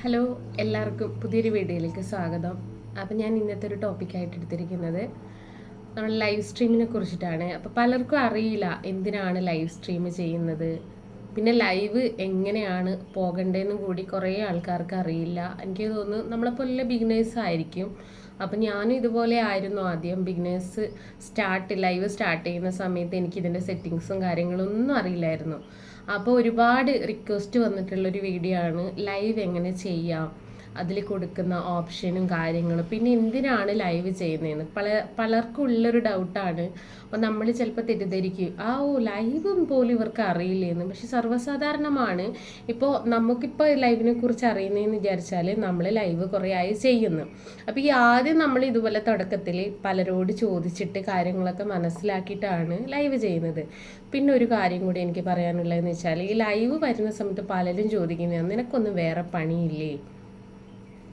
Hello, എല്ലാവർക്കും പുതിയൊരു വീഡിയോയിലേക്ക് സ്വാഗതം. അപ്പം ഞാൻ ഇന്നത്തെ ഒരു ടോപ്പിക്കായിട്ട് എടുത്തിരിക്കുന്നത് നമ്മൾ ലൈവ് സ്ട്രീമിനെ കുറിച്ചിട്ടാണ്. അപ്പോൾ പലർക്കും അറിയില്ല എന്തിനാണ് ലൈവ് സ്ട്രീം ചെയ്യുന്നത്, പിന്നെ ലൈവ് എങ്ങനെയാണ് പോകേണ്ടതെന്നും കൂടി കുറേ ആൾക്കാർക്ക് അറിയില്ല. എനിക്ക് തോന്നുന്നു നമ്മളെപ്പോലുള്ള ബിഗിനേഴ്സ് ആയിരിക്കും. അപ്പം ഞാനും ഇതുപോലെ ആയിരുന്നു ആദ്യം. ബിഗിനേഴ്സ് ലൈവ് സ്റ്റാർട്ട് ചെയ്യുന്ന സമയത്ത് എനിക്കിതിൻ്റെ സെറ്റിങ്സും കാര്യങ്ങളൊന്നും അറിയില്ലായിരുന്നു. അപ്പോൾ ഒരുപാട് റിക്വസ്റ്റ് വന്നിട്ടുള്ളൊരു വീഡിയോ ആണ് ലൈവ് എങ്ങനെ ചെയ്യാം, അതിൽ കൊടുക്കുന്ന ഓപ്ഷനും കാര്യങ്ങളും, പിന്നെ എന്തിനാണ് ലൈവ് ചെയ്യുന്നതെന്ന് പലർക്കും ഉള്ളൊരു ഡൗട്ടാണ്. അപ്പോൾ നമ്മൾ ചിലപ്പോൾ തെറ്റിദ്ധരിക്കും, ലൈവും പോലും ഇവർക്ക് അറിയില്ലെന്ന്. പക്ഷെ സർവ്വസാധാരണമാണ്. ഇപ്പോൾ നമുക്കിപ്പോൾ ലൈവിനെ കുറിച്ച് അറിയുന്നതെന്ന് വിചാരിച്ചാൽ നമ്മൾ ലൈവ് കുറേ ആയി ചെയ്യുന്നു. അപ്പോൾ ഈ ആദ്യം നമ്മൾ ഇതുപോലെ തുടക്കത്തിൽ പലരോട് ചോദിച്ചിട്ട് കാര്യങ്ങളൊക്കെ മനസ്സിലാക്കിയിട്ടാണ് ലൈവ് ചെയ്യുന്നത്. പിന്നെ ഒരു കാര്യം കൂടി എനിക്ക് പറയാനുള്ളതെന്ന് വെച്ചാൽ, ഈ ലൈവ് വരുന്ന സമയത്ത് പലരും ചോദിക്കുന്നത്, നിനക്കൊന്നും വേറെ പണിയില്ലേ?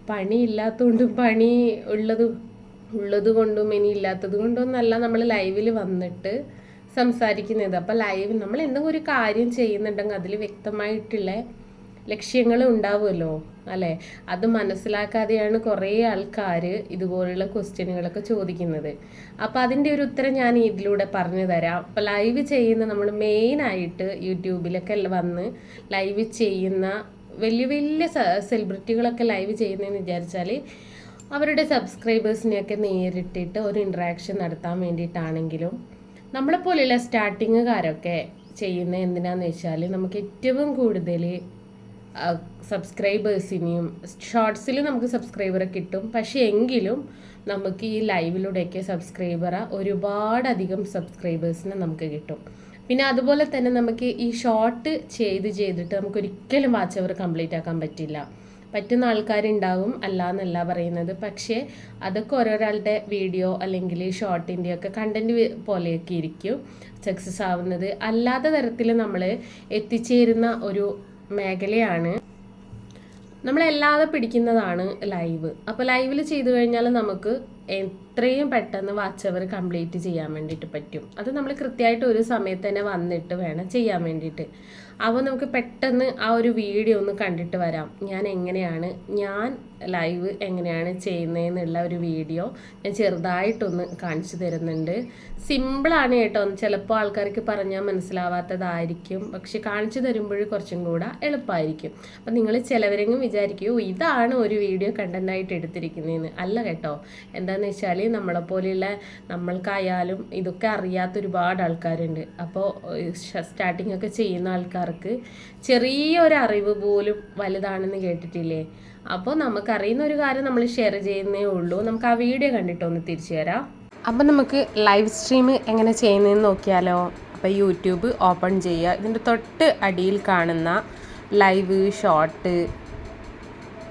പണിയില്ലാത്തതുകൊണ്ടും പണി ഉള്ളത് കൊണ്ടും ഇനി ഇല്ലാത്തത് കൊണ്ടൊന്നല്ല നമ്മൾ ലൈവിൽ വന്നിട്ട് സംസാരിക്കുന്നത്. അപ്പോൾ ലൈവ് നമ്മൾ എന്തെങ്കിലും ഒരു കാര്യം ചെയ്യുന്നുണ്ടെങ്കിൽ അതിൽ വ്യക്തമായിട്ടുള്ള ലക്ഷ്യങ്ങൾ ഉണ്ടാവുമല്ലോ, അല്ലേ? അത് മനസ്സിലാക്കാതെയാണ് കുറേ ആൾക്കാർ ഇതുപോലുള്ള ക്വസ്റ്റ്യനുകളൊക്കെ ചോദിക്കുന്നത്. അപ്പോൾ അതിൻ്റെ ഒരു ഉത്തരം ഞാൻ ഇതിലൂടെ പറഞ്ഞു തരാം. അപ്പോൾ ലൈവ് ചെയ്യുന്ന നമ്മൾ മെയിനായിട്ട് യൂട്യൂബിലൊക്കെ വന്ന് ലൈവ് ചെയ്യുന്ന വലിയ വലിയ സെലിബ്രിറ്റികളൊക്കെ ലൈവ് ചെയ്യുന്നതെന്ന് വിചാരിച്ചാൽ അവരുടെ സബ്സ്ക്രൈബേഴ്സിനെയൊക്കെ നേരിട്ടിട്ട് ഒരു ഇൻട്രാക്ഷൻ നടത്താൻ വേണ്ടിയിട്ടാണെങ്കിലും, നമ്മളെപ്പോലെയുള്ള സ്റ്റാർട്ടിങ്ങുകാരൊക്കെ ചെയ്യുന്നത് എന്തിനാന്ന് വെച്ചാൽ നമുക്ക് ഏറ്റവും കൂടുതൽ സബ്സ്ക്രൈബേഴ്സിനെയും ഷോർട്സിൽ നമുക്ക് സബ്സ്ക്രൈബറെ കിട്ടും. പക്ഷേ എങ്കിലും നമുക്ക് ഈ ലൈവിലൂടെയൊക്കെ ഒരുപാടധികം സബ്സ്ക്രൈബേഴ്സിനെ നമുക്ക് കിട്ടും. പിന്നെ അതുപോലെ തന്നെ നമുക്ക് ഈ ഷോർട്ട് ചെയ്തിട്ട് നമുക്ക് ഒരിക്കലും വാച്ച് അവർ കംപ്ലീറ്റ് ആക്കാൻ പറ്റില്ല. പറ്റുന്ന ആൾക്കാരുണ്ടാവും, അല്ല എന്നല്ല പറയുന്നത്. പക്ഷേ അതൊക്കെ ഓരോരാളുടെ വീഡിയോ അല്ലെങ്കിൽ ഷോർട്ടിൻ്റെയൊക്കെ കണ്ടന്റ് പോലെയൊക്കെ ഇരിക്കും സക്സസ് ആവുന്നത്. അല്ലാത്ത തരത്തിൽ നമ്മൾ എത്തിച്ചേരുന്ന ഒരു മേഖലയാണ് നമ്മളല്ലാതെ പിടിക്കുന്നതാണ് ലൈവ്. അപ്പോൾ ലൈവിൽ ചെയ്തു കഴിഞ്ഞാൽ നമുക്ക് എത്രയും പെട്ടെന്ന് വാച്ച് അവർ കംപ്ലീറ്റ് ചെയ്യാൻ വേണ്ടിയിട്ട് പറ്റും. അത് നമ്മൾ കൃത്യമായിട്ട് ഒരു സമയത്ത് തന്നെ വന്നിട്ട് വേണം ചെയ്യാൻ വേണ്ടിയിട്ട്. അപ്പോൾ നമുക്ക് പെട്ടെന്ന് ആ ഒരു വീഡിയോ ഒന്ന് കണ്ടിട്ട് വരാം. ഞാൻ ലൈവ് എങ്ങനെയാണ് ചെയ്യുന്നതെന്നുള്ള ഒരു വീഡിയോ ഞാൻ ചെറുതായിട്ടൊന്ന് കാണിച്ചു തരുന്നുണ്ട്. സിമ്പിളാണ് കേട്ടോ. ചിലപ്പോൾ ആൾക്കാർക്ക് പറഞ്ഞാൽ മനസ്സിലാവാത്തതായിരിക്കും, പക്ഷെ കാണിച്ചു തരുമ്പോൾ കുറച്ചും കൂടെ എളുപ്പമായിരിക്കും. അപ്പം നിങ്ങൾ ചിലവരെങ്കിലും വിചാരിക്കുമോ ഇതാണ് ഒരു വീഡിയോ കണ്ടൻ്റായിട്ട് എടുത്തിരിക്കുന്നതെന്ന്. അല്ല കേട്ടോ. എന്താണെന്ന് വെച്ചാൽ നമ്മളെപ്പോലെയുള്ള നമ്മൾക്കായാലും ഇതൊക്കെ അറിയാത്ത ഒരുപാട് ആൾക്കാരുണ്ട്. അപ്പോൾ സ്റ്റാർട്ടിംഗ് ഒക്കെ ചെയ്യുന്ന ആൾക്കാർക്ക് ചെറിയൊരു അറിവ് പോലും വലുതാണെന്ന് കേട്ടിട്ടില്ലേ? അപ്പോൾ നമുക്കറിയുന്ന ഒരു കാര്യം നമ്മൾ ഷെയർ ചെയ്യുന്നേ ഉള്ളൂ. നമുക്ക് ആ വീഡിയോ കണ്ടിട്ടൊന്ന് തിരിച്ചു തരാം. അപ്പം നമുക്ക് ലൈവ് സ്ട്രീം എങ്ങനെ ചെയ്യുന്നതെന്ന് നോക്കിയാലോ. അപ്പോൾ യൂട്യൂബ് ഓപ്പൺ ചെയ്യുക. ഇതിൻ്റെ തൊട്ട് അടിയിൽ കാണുന്ന ലൈവ് ഷോർട്ട്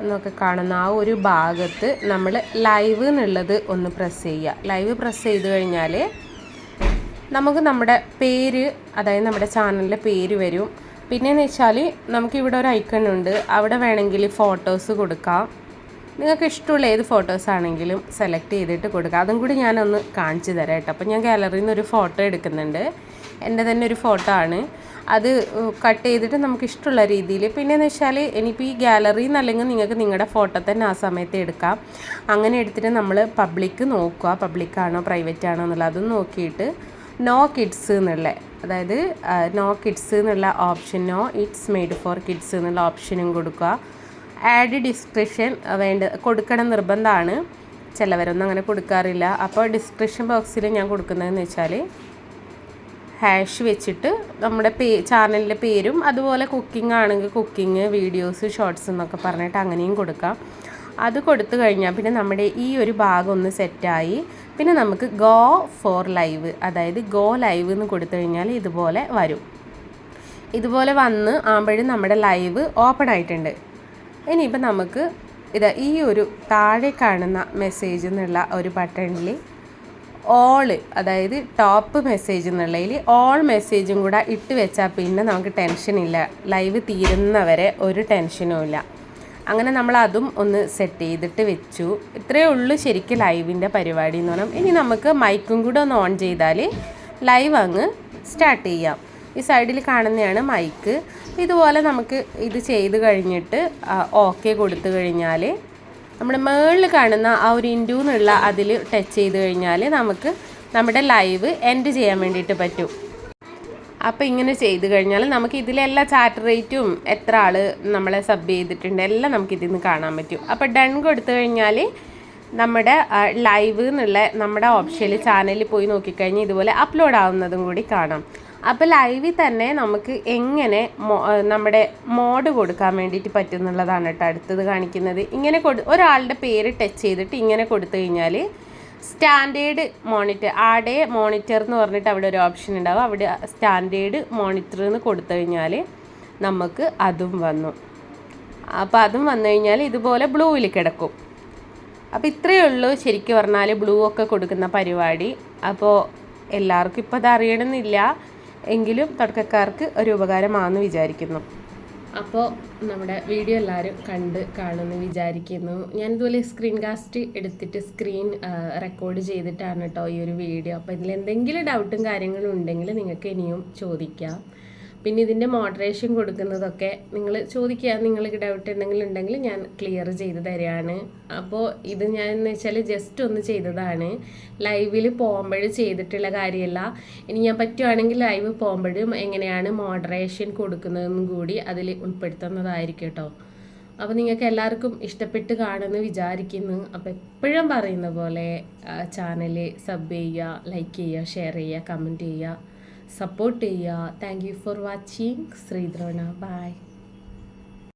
എന്നൊക്കെ കാണുന്ന ആ ഒരു ഭാഗത്ത് നമ്മൾ ലൈവ് എന്നുള്ളത് ഒന്ന് പ്രസ് ചെയ്യുക. ലൈവ് പ്രസ് ചെയ്ത് കഴിഞ്ഞാൽ നമുക്ക് നമ്മുടെ പേര്, അതായത് നമ്മുടെ ചാനലിൻ്റെ പേര് വരും. പിന്നെയെന്ന് വെച്ചാൽ നമുക്കിവിടെ ഒരു ഐക്കൺ ഉണ്ട്, അവിടെ വേണമെങ്കിൽ ഫോട്ടോസ് കൊടുക്കാം. നിങ്ങൾക്ക് ഇഷ്ടമുള്ള ഏത് ഫോട്ടോസ് ആണെങ്കിലും സെലക്ട് ചെയ്തിട്ട് കൊടുക്കുക. അതും കൂടി ഞാനൊന്ന് കാണിച്ചു തരാം കേട്ടോ. അപ്പോൾ ഞാൻ ഗാലറിയിൽ നിന്ന് ഒരു ഫോട്ടോ എടുക്കുന്നുണ്ട്. എൻ്റെ തന്നെ ഒരു ഫോട്ടോ ആണ്. അത് കട്ട് ചെയ്തിട്ട് നമുക്ക് ഇഷ്ടമുള്ള രീതിയിൽ, പിന്നെയെന്ന് വെച്ചാൽ ഇനിയിപ്പോൾ ഈ ഗാലറിയിൽ നിന്നല്ലെങ്കിൽ നിങ്ങൾക്ക് നിങ്ങളുടെ ഫോട്ടോ തന്നെ ആ സമയത്ത് എടുക്കാം. അങ്ങനെ എടുത്തിട്ട് നമ്മൾ പബ്ലിക് നോക്കുക, പബ്ലിക്കാണോ പ്രൈവറ്റ് ആണോ എന്നുള്ളത്. അതും നോക്കിയിട്ട് നോ കിഡ്സ് എന്നുള്ള, അതായത് നോ കിഡ്സ് എന്നുള്ള option, no it's made for kids എന്നുള്ള ഓപ്ഷനും കൊടുക്കുക. ആഡ് ഡിസ്ക്രിപ്ഷൻ കൊടുക്കണം നിർബന്ധമാണ്. ചിലവരൊന്നും അങ്ങനെ കൊടുക്കാറില്ല. അപ്പോൾ ഡിസ്ക്രിപ്ഷൻ ബോക്സിൽ ഞാൻ കൊടുക്കുന്നതെന്ന് വെച്ചാൽ ഹാഷ് വെച്ചിട്ട് നമ്മുടെ ചാനലിൻ്റെ പേരും, അതുപോലെ കുക്കിംഗ് ആണെങ്കിൽ കുക്കിംഗ്, വീഡിയോസ്, ഷോർട്സ് എന്നൊക്കെ പറഞ്ഞിട്ട് അങ്ങനെയും കൊടുക്കാം. അത് കൊടുത്തു കഴിഞ്ഞാൽ പിന്നെ നമ്മുടെ ഈ ഒരു ഭാഗം ഒന്ന് സെറ്റായി. പിന്നെ നമുക്ക് ഗോ ഫോർ ലൈവ്, അതായത് ഗോ ലൈവ് എന്ന് കൊടുത്തു കഴിഞ്ഞാൽ ഇതുപോലെ വരും. ഇതുപോലെ വന്ന് ആകുമ്പോഴും നമ്മുടെ ലൈവ് ഓപ്പൺ ആയിട്ടുണ്ട്. ഇനിയിപ്പോൾ നമുക്ക് ഈ ഒരു താഴെ കാണുന്ന മെസ്സേജ് എന്നുള്ള ഒരു ബട്ടണിൽ ഓള്, അതായത് ടോപ്പ് മെസ്സേജ് എന്നുള്ളതിൽ ഓൾ മെസ്സേജും കൂടെ ഇട്ട് വെച്ചാൽ പിന്നെ നമുക്ക് ടെൻഷനില്ല. ലൈവ് തീരുന്നവരെ ഒരു ടെൻഷനും ഇല്ല. അങ്ങനെ നമ്മൾ അതും ഒന്ന് സെറ്റ് ചെയ്തിട്ട് വെച്ചു. ഇത്രയേ ഉള്ളൂ ശരിക്കും ലൈവിൻ്റെ പരിപാടി എന്ന് പറഞ്ഞാൽ. ഇനി നമുക്ക് മൈക്കും കൂടെ ഒന്ന് ഓൺ ചെയ്താൽ ലൈവ് അങ്ങ് സ്റ്റാർട്ട് ചെയ്യാം. ഈ സൈഡിൽ കാണുന്നതാണ് മൈക്ക്. ഇതുപോലെ നമുക്ക് ഇത് ചെയ്ത് കഴിഞ്ഞിട്ട് ഓക്കെ കൊടുത്തു കഴിഞ്ഞാൽ നമ്മുടെ മുകളിൽ കാണുന്ന ആ ഒരു ഇൻഡു എന്നുള്ള അതിൽ ടച്ച് ചെയ്ത് കഴിഞ്ഞാൽ നമുക്ക് നമ്മുടെ ലൈവ് എൻഡ് ചെയ്യാൻ വേണ്ടിയിട്ട് പറ്റും. അപ്പോൾ ഇങ്ങനെ ചെയ്ത് കഴിഞ്ഞാൽ നമുക്ക് ഇതിലെല്ലാം ചാറ്റ് റേറ്റും എത്ര ആൾ നമ്മളെ സബ് ചെയ്തിട്ടുണ്ട് എല്ലാം നമുക്ക് ഇതിൽ നിന്ന് കാണാൻ പറ്റും. അപ്പോൾ ഡൺ കൊടുത്തു കഴിഞ്ഞാൽ നമ്മുടെ ലൈവ് എന്നുള്ള നമ്മുടെ ഓപ്ഷനിൽ ചാനലിൽ പോയി നോക്കിക്കഴിഞ്ഞാൽ ഇതുപോലെ അപ്ലോഡ് ആവുന്നതും കൂടി കാണാം. അപ്പോൾ ലൈവിൽ തന്നെ നമുക്ക് എങ്ങനെ നമ്മുടെ മോഡ് കൊടുക്കാൻ വേണ്ടിയിട്ട് പറ്റുന്നുള്ളതാണ് കേട്ടോ അടുത്തത് കാണിക്കുന്നത്. ഇങ്ങനെ ഒരാളുടെ പേര് ടച്ച് ചെയ്തിട്ട് ഇങ്ങനെ കൊടുത്തു കഴിഞ്ഞാൽ സ്റ്റാൻഡേർഡ് മോണിറ്റർ ആഡ് മോണിറ്റർ എന്ന് പറഞ്ഞിട്ട് അവിടെ ഒരു ഓപ്ഷൻ ഉണ്ടാവും. അവിടെ സ്റ്റാൻഡേർഡ് മോണിറ്റർ എന്ന് കൊടുത്തു കഴിഞ്ഞാൽ നമുക്ക് അതും വന്നു. അപ്പോൾ അതും വന്നു കഴിഞ്ഞാൽ ഇതുപോലെ ബ്ലൂവിൽ കിടക്കും. അപ്പോൾ ഇത്രയേ ഉള്ളൂ ശരിക്കും പറഞ്ഞാൽ ബ്ലൂ ഒക്കെ കൊടുക്കുന്ന പരിപാടി. അപ്പോൾ എല്ലാവർക്കും ഇപ്പോൾ അത് അറിയണമെന്നില്ല, എങ്കിലും തുടക്കക്കാർക്ക് ഒരു ഉപകാരമാണെന്ന് വിചാരിക്കുന്നു. അപ്പോൾ നമ്മുടെ വീഡിയോ എല്ലാവരും കാണുമെന്ന് വിചാരിക്കുന്നു. ഞാനിതുപോലെ സ്ക്രീൻ കാസ്റ്റ് എടുത്തിട്ട് സ്ക്രീൻ റെക്കോർഡ് ചെയ്തിട്ടാണ് കേട്ടോ ഈ ഒരു വീഡിയോ. അപ്പോൾ ഇതിലെന്തെങ്കിലും ഡൗട്ടും കാര്യങ്ങളും ഉണ്ടെങ്കിൽ നിങ്ങൾക്ക് ഇനിയും ചോദിക്കാം. പിന്നെ ഇതിൻ്റെ മോഡറേഷൻ കൊടുക്കുന്നതൊക്കെ നിങ്ങൾ ചോദിക്കുക, നിങ്ങൾക്ക് ഡൗട്ട് എന്തെങ്കിലും ഉണ്ടെങ്കിൽ ഞാൻ ക്ലിയർ ചെയ്ത് തരികയാണ്. അപ്പോൾ ഇത് ഞാൻ എന്ന് വെച്ചാൽ ജസ്റ്റ് ഒന്ന് ചെയ്തതാണ്, ലൈവിൽ പോകുമ്പോൾ ചെയ്തിട്ടുള്ള കാര്യമല്ല. ഇനി ഞാൻ പറ്റുവാണെങ്കിൽ ലൈവ് പോകുമ്പോഴും എങ്ങനെയാണ് മോഡറേഷൻ കൊടുക്കുന്നതെന്നും കൂടി അതിൽ ഉൾപ്പെടുത്തുന്നതായിരിക്കും കേട്ടോ. അപ്പോൾ നിങ്ങൾക്ക് എല്ലാവർക്കും ഇഷ്ടപ്പെട്ട് കാണുമെന്ന് വിചാരിക്കുന്നു. അപ്പോൾ എപ്പോഴും പറയുന്ന പോലെ ചാനൽ സബ് ചെയ്യുക, ലൈക്ക് ചെയ്യുക, ഷെയർ ചെയ്യുക, കമൻറ്റ് ചെയ്യുക, സപ്പോർട്ട് ചെയ്യുക. Thank you for watching. ശ്രീധരവണ. ബൈ.